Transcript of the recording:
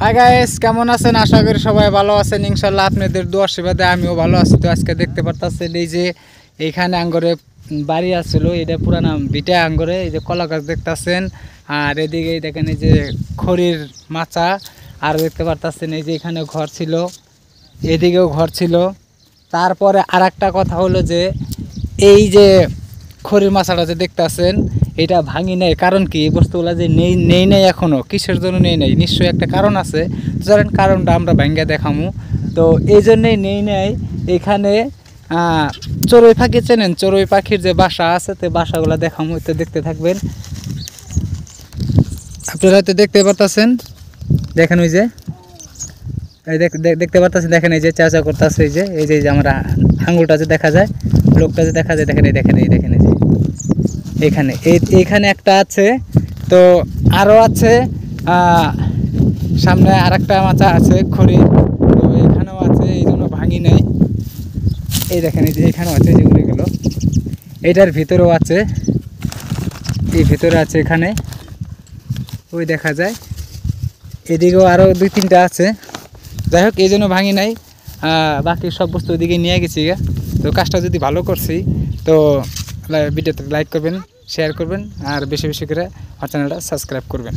Hi guys, কেমন আছেন? আশা করি সবাই ভালো আছেন। ইনশাল্লাহ আপনাদের দোয়া আশীর্বাদে আমিও ভালো আছি। তো আজকে দেখতে পারতেছেন এই যে এইখানে আঙ্গরে বাড়ি আসছিল, এটা পুরানা ভিটা আঙ্গরে। এই যে কলা গাছ দেখতেছেন, আর এদিকে দেখেন এই যে খড়ির মাচা, আর দেখতে পারতেছেন এই যে এখানে ঘর ছিল, এদিকেও ঘর ছিল। তারপরে আর একটা কথা হলো যে এই যে খড়ির মাচাটা যে দেখতেছেন এটা ভাঙি নেই, কারণ কি এই বস্তুগুলো যে নেই নেই এখনও কিসের জন্য নেই নেই, নিশ্চয়ই একটা কারণ আছে। ধরেন কারণটা আমরা ভাঙ্গা দেখামু। তো এই জন্যেই নেই নেই এখানে চড়ুই পাখি চেনেন, চড়ুই পাখির যে বাসা আছে, তো বাসাগুলো দেখামু, তো দেখতে থাকবেন। আপনারা হয়তো দেখতে পারতেছেন, দেখেন ওই যে এই দেখতে পারতেছেন, দেখেন এই যে চাচা করতেছে, এই যে আমরা আঙুলটা যে দেখা যায়, লোকটা যে দেখা যায়, দেখেন এই দেখেন এই দেখেন এই যে এখানে এইখানে একটা আছে। তো আরও আছে, সামনে আর একটা মাচা আছে খড়ি, তো এখানেও আছে, এই জন্য ভাঙি নেই। এই দেখেন এই যে এখানেও আছে, যেগুলো গেলো এটার ভিতরেও আছে, এই ভিতরে আছে, এখানে ওই দেখা যায়, এদিকেও আরও 2-3টা আছে। যাই হোক, এই জন্য ভাঙি নাই, বাকি সব বস্তু ওইদিকে নিয়ে গেছি গা। তো কাজটা যদি ভালো করছি, তো ভিডিওতে লাইক করবেন, শেয়ার করবেন, আর বেশি বেশি করে আমার চ্যানেলটা সাবস্ক্রাইব করবেন।